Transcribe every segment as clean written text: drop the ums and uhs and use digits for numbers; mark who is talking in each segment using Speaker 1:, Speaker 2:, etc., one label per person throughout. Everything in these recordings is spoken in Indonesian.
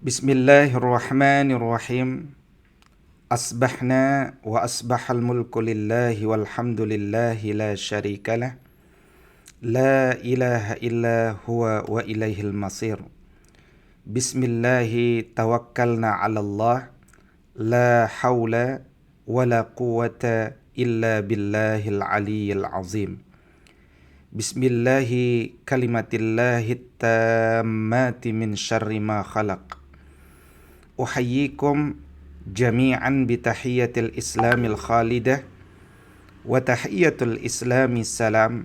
Speaker 1: Bismillahirrahmanirrahim. Asbahna wa asbahal mulku lillahi walhamdulillahi la syarikalah. La ilaha illa huwa wa ilaihil masir. Bismillahi tawakkalna ala Allah. La hawla wa la quwata illa billahil aliyyil azim. Bismillahi kalimatillahi tammati min syarri ma khalaq. Uhayyikum jami'an bitahiyyatil islamil khalidah wa tahiyyatul islami salam.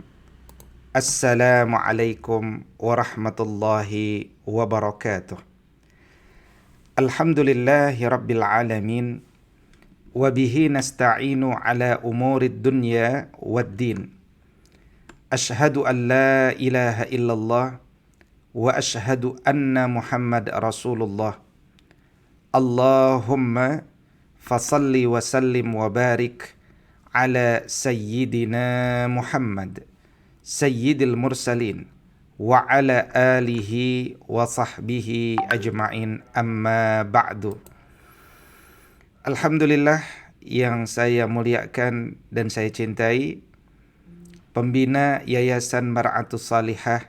Speaker 1: Assalamu alaikum warahmatullahi wabarakatuh. Alhamdulillahi rabbil alamin wa bihi nasta'inu ala umurid dunya wad din. Ashhadu an la ilaha illallah wa ashhadu anna Muhammad Rasulullah. Allahumma fasalli wa sallim wa barik ala sayyidina Muhammad sayyidil mursalin wa ala alihi wa sahbihi ajma'in, amma ba'du. Alhamdulillah yang saya muliakan dan saya cintai, pembina Yayasan Mar'atus Salihah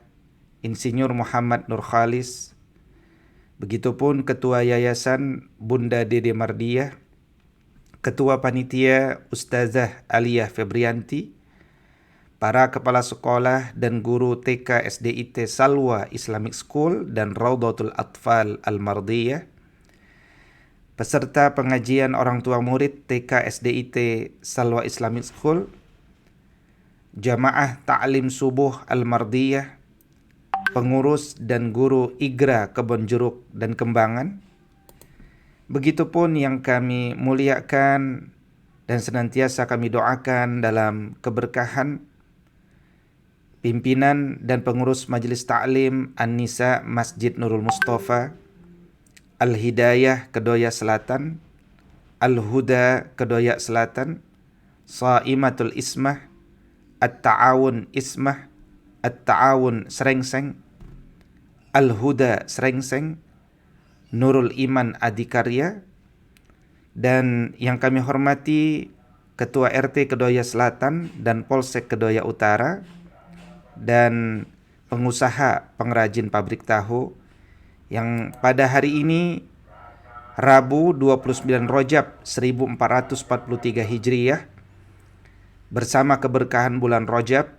Speaker 1: Insinyur Muhammad Nur Khalis, begitupun Ketua Yayasan Bunda Dede Mardiah, Ketua Panitia Ustazah Aliyah Febrianti, para kepala sekolah dan guru TK SDIT Salwa Islamic School dan Raudhatul Atfal Al-Mardiyah, peserta pengajian orang tua murid TK SDIT Salwa Islamic School, Jamaah Ta'lim Subuh Al-Mardiyah, pengurus dan guru IGRA Kebon Jeruk dan Kembangan, begitupun yang kami muliakan dan senantiasa kami doakan dalam keberkahan pimpinan dan pengurus Majelis Ta'lim An-Nisa Masjid Nurul Mustafa, Al-Hidayah Kedoya Selatan, Al-Huda Kedoya Selatan, Saimatul Ismah, At-Ta'awun Ismah, At-Ta'awun Srengseng, Al-Huda Srengseng, Nurul Iman Adikarya, dan yang kami hormati Ketua RT Kedoya Selatan dan Polsek Kedoya Utara, dan pengusaha pengrajin pabrik tahu yang pada hari ini Rabu 29 Rajab 1443 Hijriyah, bersama keberkahan bulan Rajab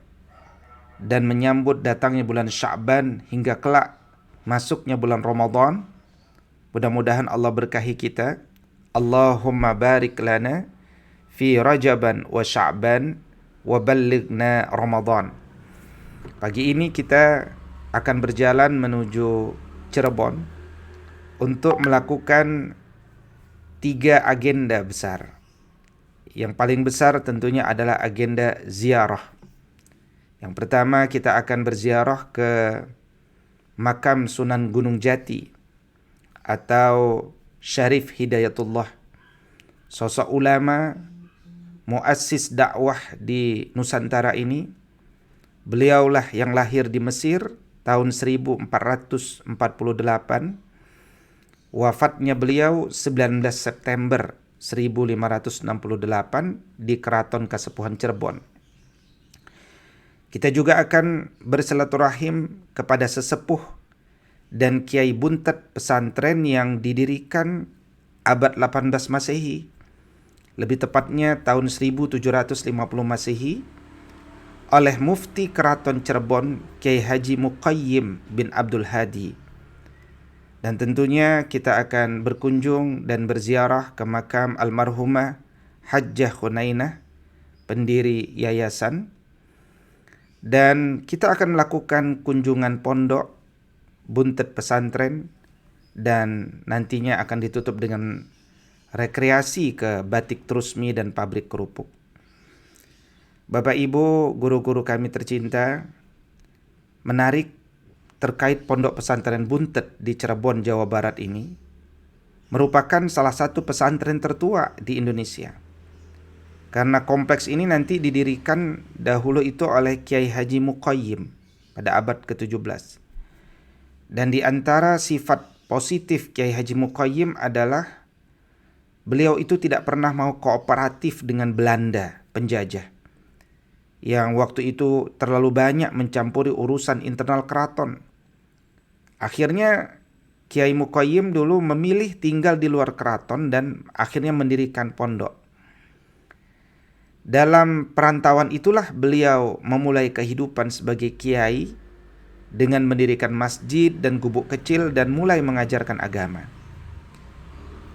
Speaker 1: dan menyambut datangnya bulan Sya'ban hingga kelak masuknya bulan Ramadan. Mudah-mudahan Allah berkahi kita. Allahumma barik lana fi Rajaban wa Sya'ban wa ballighna Ramadan. Pagi ini kita akan berjalan menuju Cirebon untuk melakukan 3 agenda besar. Yang paling besar tentunya adalah agenda ziarah. Yang pertama, kita akan berziarah ke makam Sunan Gunung Jati atau Syarif Hidayatullah, sosok ulama muassis dakwah di Nusantara ini. Beliaulah yang lahir di Mesir tahun 1448. Wafatnya beliau 19 September 1568 di Keraton Kasepuhan Cirebon. Kita juga akan bersilaturahim kepada sesepuh dan kiai buntet pesantren yang didirikan abad 18 Masehi, lebih tepatnya tahun 1750 Masehi, oleh Mufti Keraton Cirebon Kiai Haji Muqayyim bin Abdul Hadi. Dan tentunya kita akan berkunjung dan berziarah ke makam almarhumah Hajjah Hunainah, pendiri yayasan. Dan kita akan melakukan kunjungan pondok, buntet pesantren, dan nantinya akan ditutup dengan rekreasi ke Batik Trusmi dan pabrik kerupuk. Bapak Ibu, guru-guru kami tercinta, menarik terkait pondok pesantren buntet di Cirebon, Jawa Barat ini merupakan salah satu pesantren tertua di Indonesia. Karena kompleks ini nanti didirikan dahulu itu oleh Kiai Haji Muqayyim pada abad ke-17. Dan di antara sifat positif Kiai Haji Muqayyim adalah beliau itu tidak pernah mau kooperatif dengan Belanda penjajah yang waktu itu terlalu banyak mencampuri urusan internal keraton. Akhirnya Kiai Muqayyim dulu memilih tinggal di luar keraton dan akhirnya mendirikan pondok. Dalam perantauan itulah beliau memulai kehidupan sebagai kiai dengan mendirikan masjid dan gubuk kecil dan mulai mengajarkan agama.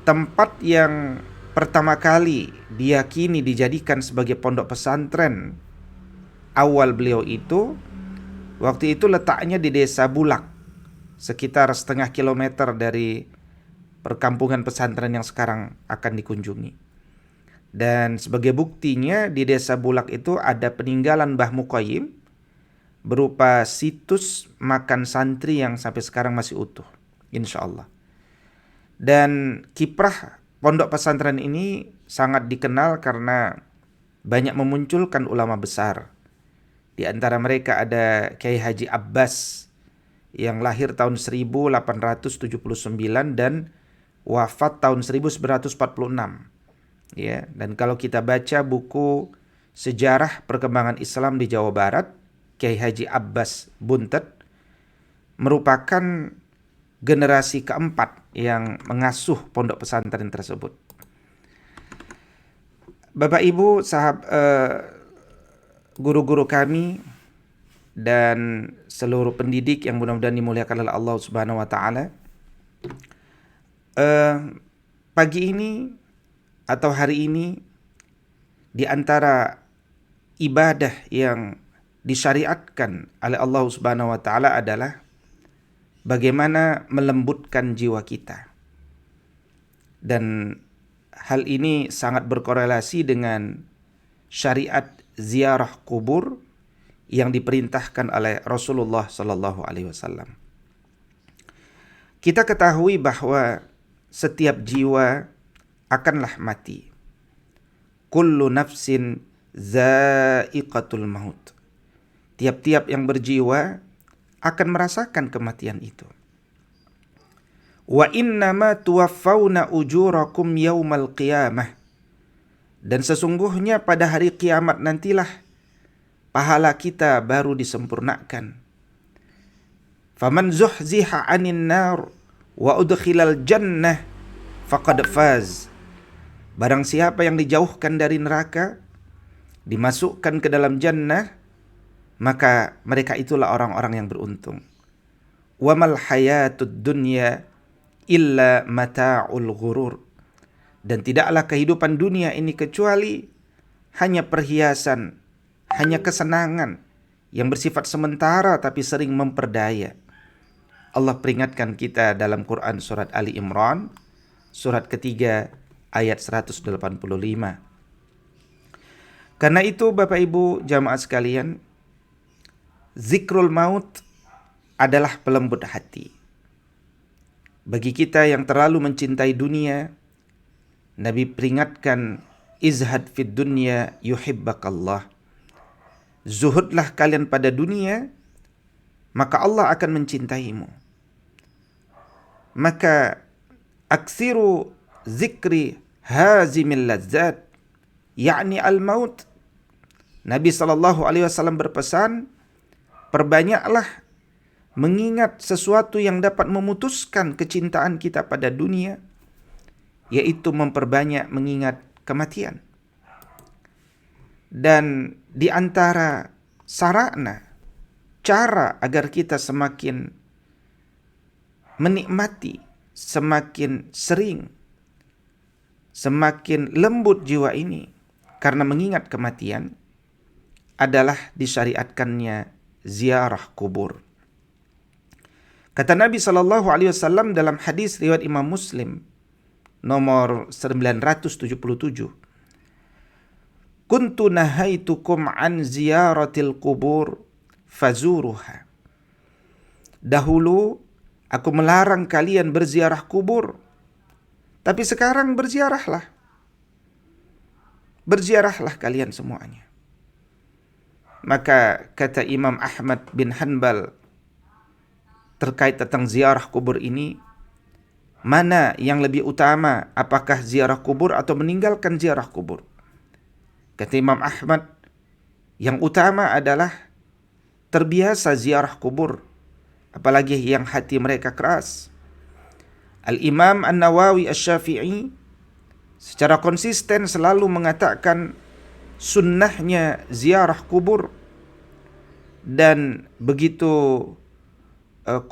Speaker 1: Tempat yang pertama kali diyakini dijadikan sebagai pondok pesantren awal beliau itu, waktu itu letaknya di Desa Bulak, sekitar setengah kilometer dari perkampungan pesantren yang sekarang akan dikunjungi. Dan sebagai buktinya di Desa Bulak itu ada peninggalan Mbah Muqayyim berupa situs makan santri yang sampai sekarang masih utuh, insya Allah. Dan kiprah pondok pesantren ini sangat dikenal karena banyak memunculkan ulama besar. Di antara mereka ada Kiai Haji Abbas yang lahir tahun 1879 dan wafat tahun 1946. Ya, dan kalau kita baca buku Sejarah Perkembangan Islam di Jawa Barat, Kiai Haji Abbas Buntet merupakan generasi keempat yang mengasuh pondok pesantren tersebut. Bapak Ibu, guru-guru kami dan seluruh pendidik yang mudah-mudahan dimuliakan oleh Allah Subhanahu wa taala. Pagi ini atau hari ini di antara ibadah yang disyariatkan oleh Allah Subhanahu wa taala adalah bagaimana melembutkan jiwa kita. Dan hal ini sangat berkorelasi dengan syariat ziarah kubur yang diperintahkan oleh Rasulullah sallallahu alaihi wasallam. Kita ketahui bahwa setiap jiwa akanlah mati. Kullu nafsin za'iqatul maut. Tiap-tiap yang berjiwa akan merasakan kematian itu. Wa innama tuwaffawna ujurakum yaumal qiyamah. Dan sesungguhnya pada hari kiamat nantilah pahala kita baru disempurnakan. Faman zuhziha 'anil nar wa udkhilal jannah faqad faz. Barang siapa yang dijauhkan dari neraka, dimasukkan ke dalam jannah, maka mereka itulah orang-orang yang beruntung. Wa mal hayatud dunya illa mata'ul ghurur. Dan tidaklah kehidupan dunia ini kecuali hanya perhiasan, hanya kesenangan yang bersifat sementara tapi sering memperdaya. Allah peringatkan kita dalam Quran surat Ali Imran, surat ketiga ayat 185. Karena itu Bapak Ibu jamaah sekalian, zikrul maut adalah pelembut hati. Bagi kita yang terlalu mencintai dunia, Nabi peringatkan, izhad fid dunya yuhibbakallah. Zuhudlah kalian pada dunia, maka Allah akan mencintaimu. Maka aksiru zikri hazimil lazzat, yakni al-maut. Nabi SAW berpesan, perbanyaklah mengingat sesuatu yang dapat memutuskan kecintaan kita pada dunia, yaitu memperbanyak mengingat kematian. Dan di antara sarana, cara agar kita semakin menikmati, semakin sering, semakin lembut jiwa ini karena mengingat kematian adalah disyariatkannya ziarah kubur. Kata Nabi SAW dalam hadis riwayat Imam Muslim nomor 977, kuntu nahaitukum an ziyaratil kubur fazuruha. Dahulu aku melarang kalian berziarah kubur, tapi sekarang berziarahlah. Berziarahlah kalian semuanya. Maka kata Imam Ahmad bin Hanbal terkait tentang ziarah kubur ini, mana yang lebih utama, apakah ziarah kubur atau meninggalkan ziarah kubur? Kata Imam Ahmad, yang utama adalah terbiasa ziarah kubur, apalagi yang hati mereka keras. Al-Imam An-Nawawi Asy-Syafi'i secara konsisten selalu mengatakan sunnahnya ziarah kubur, dan begitu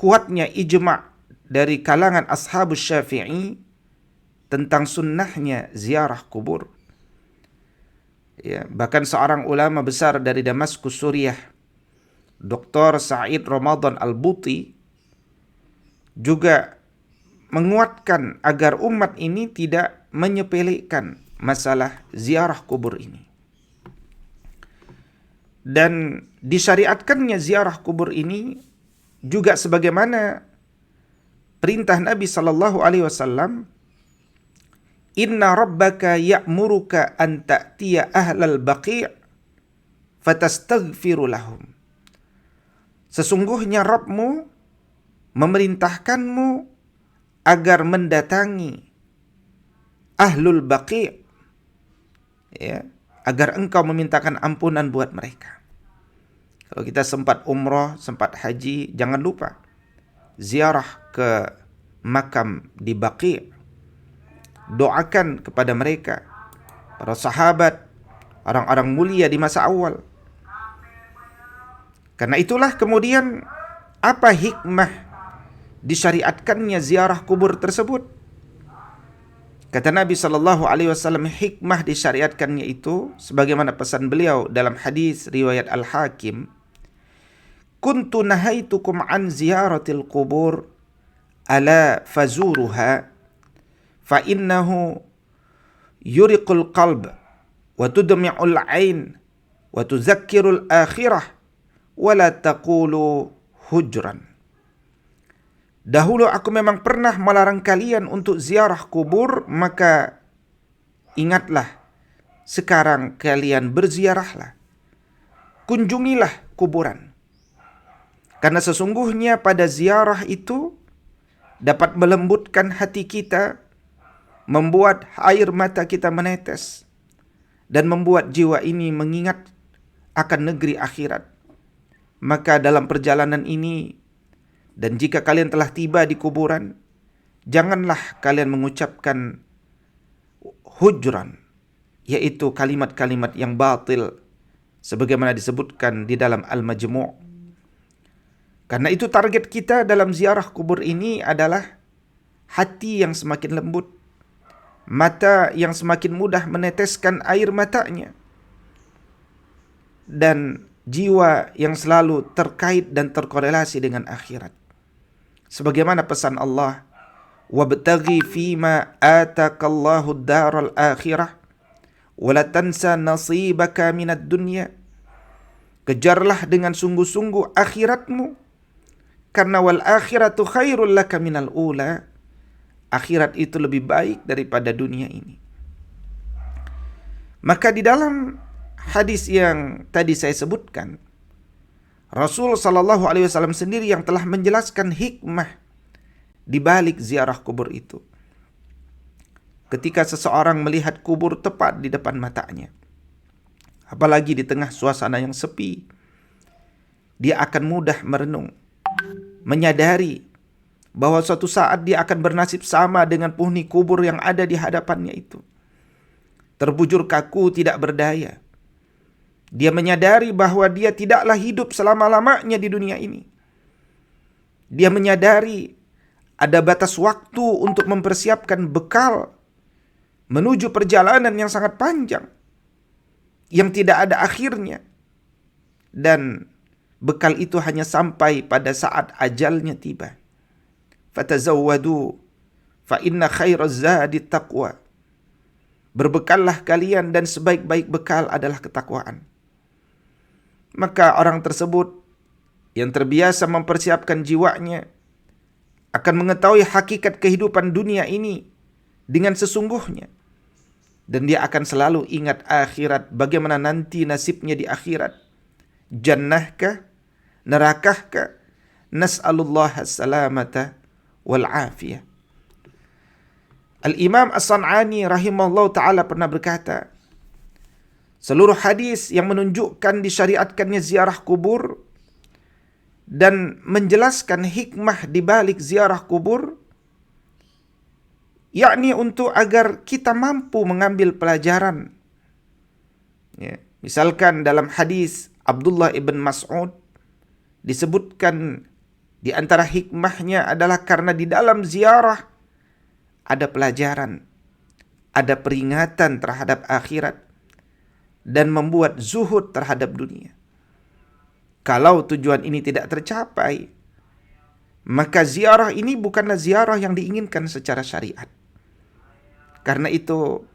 Speaker 1: kuatnya ijma' dari kalangan ashabus Syafi'i tentang sunnahnya ziarah kubur. Ya, bahkan seorang ulama besar dari Damaskus, Suriah, Dr. Said Ramadan Al-Buti, juga menguatkan agar umat ini tidak menyepelekan masalah ziarah kubur ini. Dan disyariatkannya ziarah kubur ini juga sebagaimana perintah Nabi sallallahu alaihi wasallam, "Inna rabbaka ya'muruka an ta'tiya ahlal baqi' fatastaghfiru lahum." Sesungguhnya Rabbmu memerintahkanmu agar mendatangi ahlul baqi', ya, agar engkau memintakan ampunan buat mereka. Kalau kita sempat umrah, sempat haji, jangan lupa ziarah ke makam di Baqi'. Doakan kepada mereka, para sahabat, orang-orang mulia di masa awal. Karena itulah kemudian apa hikmah disyariatkannya ziarah kubur tersebut? Kata Nabi sallallahu alaihi wasallam, hikmah disyariatkannya itu sebagaimana pesan beliau dalam hadis riwayat Al-Hakim, "Kuntu nahaitukum an ziyaratil qubur ala fazuruha fa innahu yuriqul qalb wa tudmi'ul ain wa tuzakkirul akhirah wa la taqulu hujran." Dahulu aku memang pernah melarang kalian untuk ziarah kubur, maka ingatlah, sekarang kalian berziarahlah. Kunjungilah kuburan. Karena sesungguhnya pada ziarah itu dapat melembutkan hati kita, membuat air mata kita menetes, dan membuat jiwa ini mengingat akan negeri akhirat. Maka dalam perjalanan ini, dan jika kalian telah tiba di kuburan, janganlah kalian mengucapkan hujran, yaitu kalimat-kalimat yang batil, sebagaimana disebutkan di dalam Al-Majmu'. Karena itu target kita dalam ziarah kubur ini adalah hati yang semakin lembut, mata yang semakin mudah meneteskan air matanya, dan jiwa yang selalu terkait dan terkorelasi dengan akhirat. Sebagaimana pesan Allah, "Wabtaghi fima atakallahu ad-daral akhirah wa la tansa nasibaka minad dunya." Kejarlah dengan sungguh-sungguh akhiratmu, karena wal akhiratu khairul laka minal ula. Akhirat itu lebih baik daripada dunia ini. Maka di dalam hadis yang tadi saya sebutkan, Rasul sallallahu alaihi wasallam sendiri yang telah menjelaskan hikmah di balik ziarah kubur itu. Ketika seseorang melihat kubur tepat di depan matanya, apalagi di tengah suasana yang sepi, dia akan mudah merenung, menyadari bahwa suatu saat dia akan bernasib sama dengan penghuni kubur yang ada di hadapannya itu. Terbujur kaku, tidak berdaya. Dia menyadari bahwa dia tidaklah hidup selama-lamanya di dunia ini. Dia menyadari ada batas waktu untuk mempersiapkan bekal menuju perjalanan yang sangat panjang, yang tidak ada akhirnya. Dan bekal itu hanya sampai pada saat ajalnya tiba. Fatazawwadu fa inna khairaz zadi taqwa. Berbekallah kalian dan sebaik-baik bekal adalah ketakwaan. Maka orang tersebut yang terbiasa mempersiapkan jiwanya akan mengetahui hakikat kehidupan dunia ini dengan sesungguhnya. Dan dia akan selalu ingat akhirat, bagaimana nanti nasibnya di akhirat. Jannahkah? Nerakahkah? Nas'alullah as-salamata wal afiyah. Al-Imam As-San'ani rahimahullah ta'ala pernah berkata, seluruh hadis yang menunjukkan disyariatkannya ziarah kubur dan menjelaskan hikmah di balik ziarah kubur, yakni untuk agar kita mampu mengambil pelajaran. Ya, misalkan dalam hadis Abdullah ibn Mas'ud disebutkan di antara hikmahnya adalah karena di dalam ziarah ada pelajaran, ada peringatan terhadap akhirat, dan membuat zuhud terhadap dunia. Kalau tujuan ini tidak tercapai, maka ziarah ini bukanlah ziarah yang diinginkan secara syariat. Karena itu,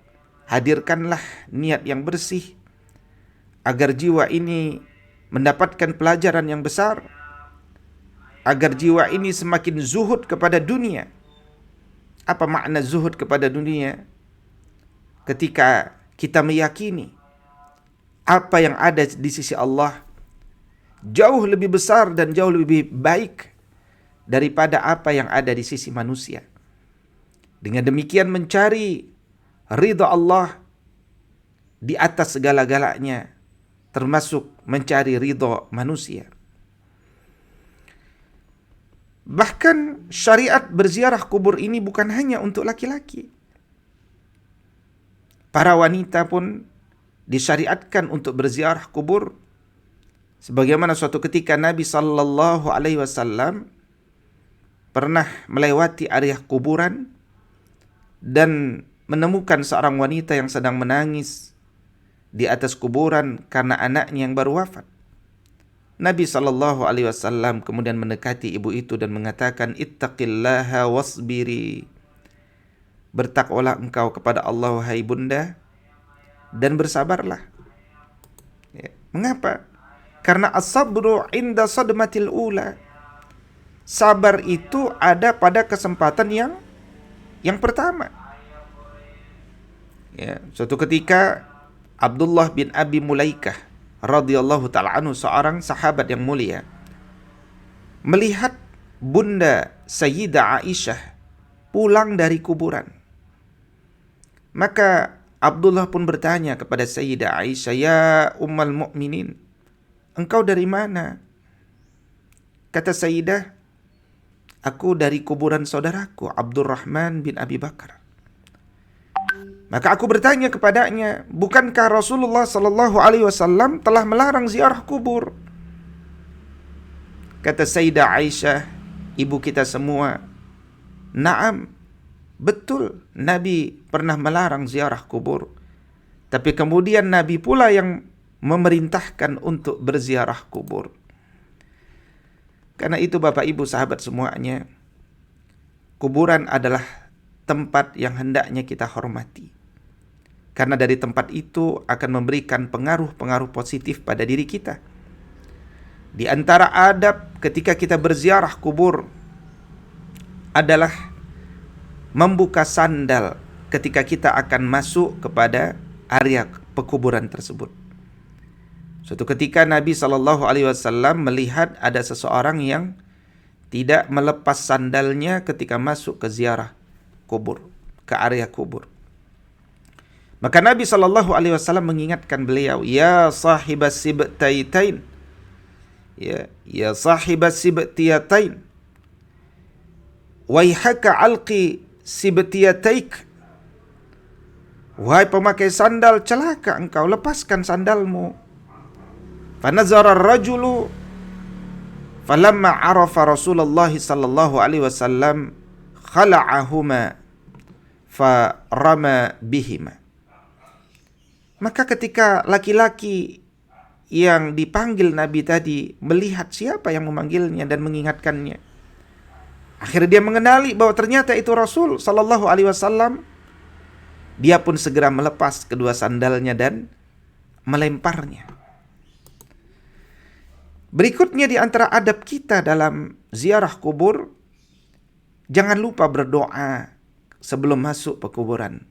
Speaker 1: hadirkanlah niat yang bersih, agar jiwa ini mendapatkan pelajaran yang besar, agar jiwa ini semakin zuhud kepada dunia. Apa makna zuhud kepada dunia? Ketika kita meyakini apa yang ada di sisi Allah jauh lebih besar dan jauh lebih baik daripada apa yang ada di sisi manusia. Dengan demikian mencari ridha Allah di atas segala-galanya, termasuk mencari ridha manusia. Bahkan syariat berziarah kubur ini bukan hanya untuk laki-laki. Para wanita pun disyariatkan untuk berziarah kubur. Sebagaimana suatu ketika Nabi sallallahu alaihi wasallam pernah melewati area kuburan dan menemukan seorang wanita yang sedang menangis di atas kuburan karena anaknya yang baru wafat. Nabi sallallahu alaihi wasallam kemudian mendekati ibu itu dan mengatakan, "Ittaqillaha wasbiri." Bertakwalah engkau kepada Allah, wahai bunda, dan bersabarlah. Ya. Mengapa? Karena as-sabru inda sadmatil ula. Sabar itu ada pada kesempatan yang pertama. Ya, suatu ketika Abdullah bin Abi Mulaikah radhiyallahu ta'ala anhu, seorang sahabat yang mulia, melihat bunda Sayyidah Aisyah pulang dari kuburan. Maka Abdullah pun bertanya kepada Sayyidah Aisyah, "Ya Ummul Mukminin, engkau dari mana?" Kata Sayyidah, "Aku dari kuburan saudaraku Abdurrahman bin Abi Bakar." Maka aku bertanya kepadanya, "Bukankah Rasulullah sallallahu alaihi wasallam telah melarang ziarah kubur?" Kata Sayyidah Aisyah, ibu kita semua, "Na'am, betul, Nabi pernah melarang ziarah kubur. Tapi kemudian Nabi pula yang memerintahkan untuk berziarah kubur." Karena itu Bapak Ibu sahabat semuanya, kuburan adalah tempat yang hendaknya kita hormati. Karena dari tempat itu akan memberikan pengaruh-pengaruh positif pada diri kita. Di antara adab ketika kita berziarah kubur adalah membuka sandal ketika kita akan masuk kepada area pekuburan tersebut. Suatu ketika Nabi SAW melihat ada seseorang yang tidak melepas sandalnya ketika masuk ke ziarah kubur, ke area kubur. Maka Nabi SAW mengingatkan beliau, "Ya sahibas sibtaitain, ya sahibas sibtiyatain, waihaka alqi sibtiyataik." Wahai pemakai sandal, celaka engkau, lepaskan sandalmu. Fanazara ar-rajulu falamma arafa Rasulullah sallallahu alaihi wasallam khala'ahuma farama bihima. Maka ketika laki-laki yang dipanggil Nabi tadi melihat siapa yang memanggilnya dan mengingatkannya, akhirnya dia mengenali bahwa ternyata itu Rasul sallallahu alaihi wasallam. Dia pun segera melepas kedua sandalnya dan melemparnya. Berikutnya di antara adab kita dalam ziarah kubur, jangan lupa berdoa sebelum masuk ke kuburan.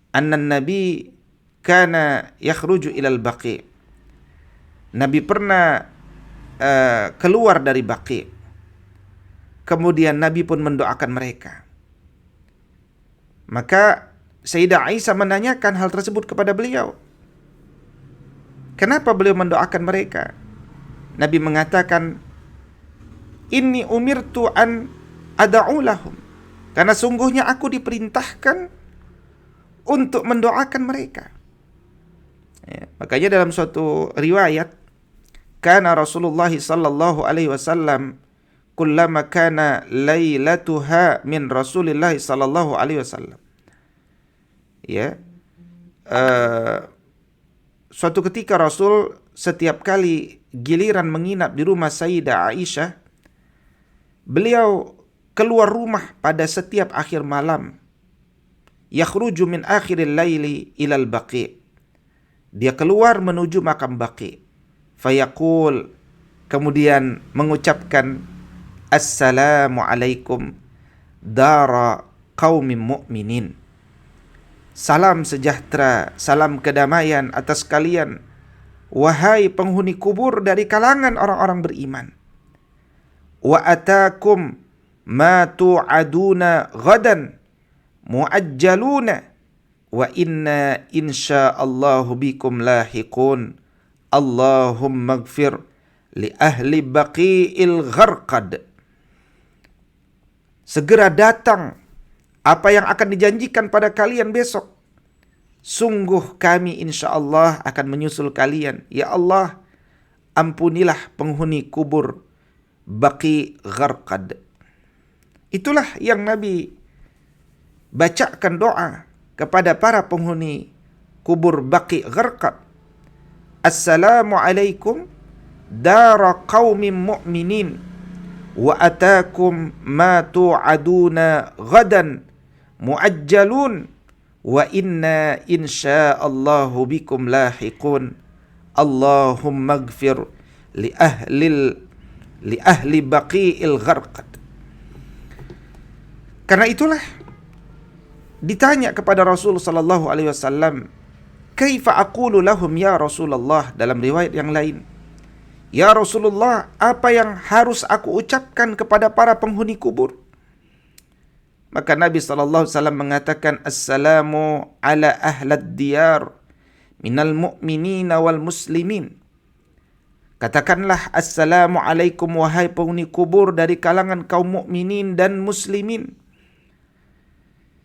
Speaker 1: Annan Nabi kana yakhruju ilal baqi. Nabi pernah keluar dari baqi. Kemudian Nabi pun mendoakan mereka. Maka Sayyidah Aisyah menanyakan hal tersebut kepada beliau. Kenapa beliau mendoakan mereka? Nabi mengatakan, Inni umirtu an ada'u lahum. Karena sungguhnya aku diperintahkan untuk mendoakan mereka. Ya, makanya dalam suatu riwayat, kana Rasulullah sallallahu alaihi wasallam kullama kana lailatuha min Rasulillah sallallahu alaihi wasallam. Ya. Suatu ketika Rasul setiap kali giliran menginap di rumah Sayyidah Aisyah, beliau keluar rumah pada setiap akhir malam. Yakhruju min akhiril laili ilal baqi. Dia keluar menuju makam Baqi. Fayaqul, kemudian mengucapkan, Assalamu alaikum dara qaumin mu'minin. Salam sejahtera, salam kedamaian atas kalian, wahai penghuni kubur dari kalangan orang-orang beriman. Wa atakum ma tu'aduna ghadan mu'ajjaluna wa inna insya'allahu bikum lahiqun. Allahumma gfir li ahli baqi'il gharqad. Segera datang apa yang akan dijanjikan pada kalian besok. Sungguh kami insyaallah akan menyusul kalian. Ya Allah, ampunilah penghuni kubur Baqi Gharqad. Itulah yang Nabi bacakan doa kepada para penghuni kubur Baqi Gharqad. Assalamu alaikum dara qaumin mu'minin wa atakum ma tu'aduna ghadan mu'ajjalun wa inna insya'allahu bikum lahiqun. Allahumma gfir li ahli baqi'il gharqad. Karena itulah ditanya kepada Rasul sallallahu alaihi wasallam, kaifa aqulu lahum ya Rasulullah, dalam riwayat yang lain, ya Rasulullah, apa yang harus aku ucapkan kepada para penghuni kubur? Maka Nabi sallallahu alaihi wasallam mengatakan, assalamu ala ahlad diyar minal mu'minina wal muslimin. Katakanlah, assalamu alaikum wahai penghuni kubur dari kalangan kaum mukminin dan muslimin.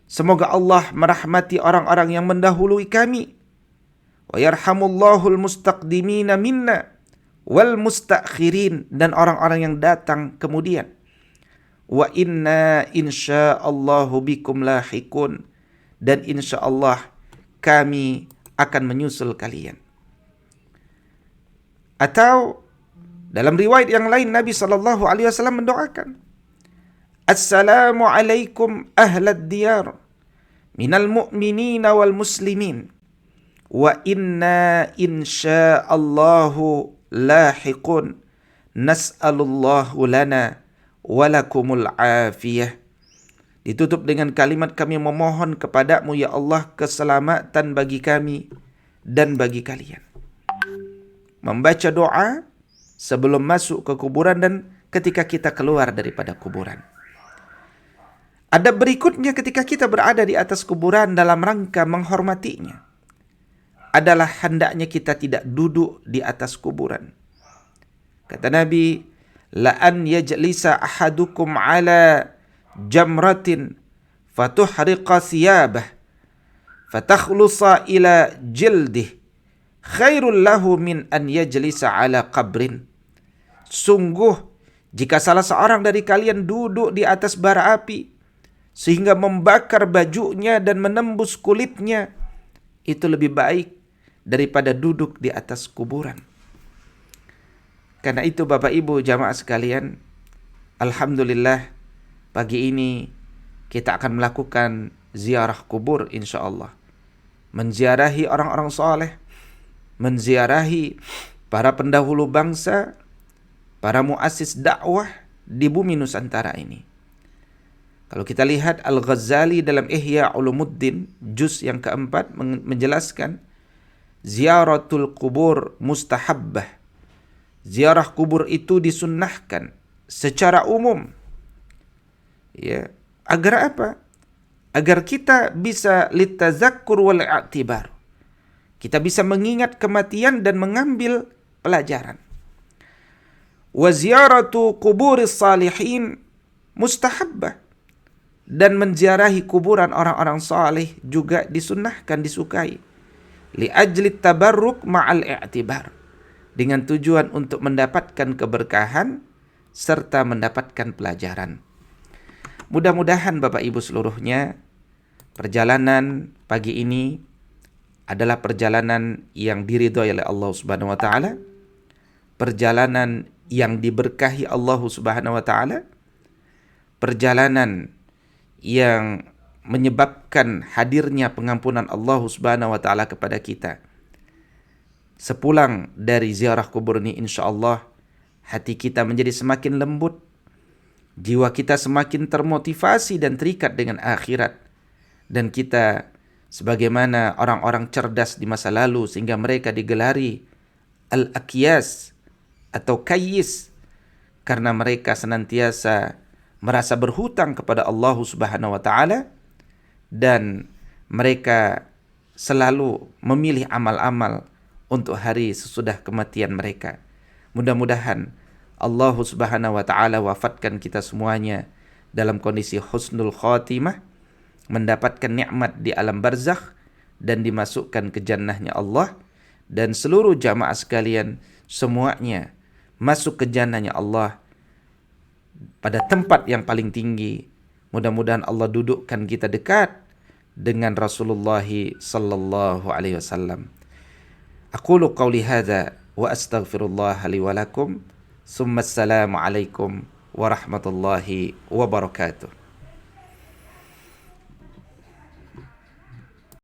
Speaker 1: Semoga Allah merahmati orang-orang yang mendahului kami. Wa yarhamullahul mustaqdimina minna wal mustakhirin, dan orang-orang yang datang kemudian. Wa inna insya'allahu bikum lahiqun, dan insyaallah kami akan menyusul kalian. Atau dalam riwayat yang lain Nabi sallallahu alaihi wasallam mendoakan, assalamu alaikum ahlad diyar minal mu'minina wal muslimin wa inna insya'allahu lahiqun nas'alullahu lana walakumul afiyah. Ditutup dengan kalimat, kami memohon kepadamu ya Allah keselamatan bagi kami dan bagi kalian. Membaca doa sebelum masuk ke kuburan dan ketika kita keluar daripada kuburan. Adab berikutnya ketika kita berada di atas kuburan dalam rangka menghormatinya adalah hendaknya kita tidak duduk di atas kuburan. Kata Nabi, la an yajlisa ahadukum ala jamratin fatuhriqa thiyabah fatakhlusa ila jildih khairul lahu min an yajlisa ala qabrin. Sungguh jika salah seorang dari kalian duduk di atas bara api sehingga membakar bajunya dan menembus kulitnya, itu lebih baik daripada duduk di atas kuburan. Karena itu Bapak Ibu jamaah sekalian, alhamdulillah pagi ini kita akan melakukan ziarah kubur insyaallah. Menziarahi orang-orang saleh, menziarahi para pendahulu bangsa, para muassis dakwah di bumi Nusantara ini. Kalau kita lihat Al-Ghazali dalam Ihya Ulumuddin juz yang keempat menjelaskan ziaratul kubur mustahabbah. Ziarah kubur itu disunnahkan secara umum. Ya, agar apa? agar kita bisa litazakkur wal i'tibar. Kita bisa mengingat kematian dan mengambil pelajaran. Wa ziyaratu quburis salihin mustahabbah. Dan menziarahi kuburan orang-orang saleh juga disunnahkan, disukai. Li ajli tabarruk ma'al i'tibar. Dengan tujuan untuk mendapatkan keberkahan serta mendapatkan pelajaran. Mudah-mudahan Bapak Ibu seluruhnya, perjalanan pagi ini adalah perjalanan yang diridhoi oleh Allah Subhanahu wa taala, perjalanan yang diberkahi Allah Subhanahu wa taala, perjalanan yang menyebabkan hadirnya pengampunan Allah Subhanahu wa taala kepada kita. Sepulang dari ziarah kubur ini, insyaallah hati kita menjadi semakin lembut, jiwa kita semakin termotivasi dan terikat dengan akhirat, dan kita sebagaimana orang-orang cerdas di masa lalu sehingga mereka digelari al-aqyas atau kayyis, karena mereka senantiasa merasa berhutang kepada Allah Subhanahu wa taala dan mereka selalu memilih amal-amal untuk hari sesudah kematian mereka. Mudah-mudahan Allah Subhanahu wa taala wafatkan kita semuanya dalam kondisi husnul khatimah, mendapatkan nikmat di alam barzakh dan dimasukkan ke jannahnya Allah, dan seluruh jamaah sekalian semuanya masuk ke jannahnya Allah pada tempat yang paling tinggi. Mudah-mudahan Allah dudukkan kita dekat dengan Rasulullah sallallahu alaihi wasallam. Aqulu qauli hadza wa astaghfirullah li wa lakum. Summa assalamu alaikum warahmatullahi wabarakatuh.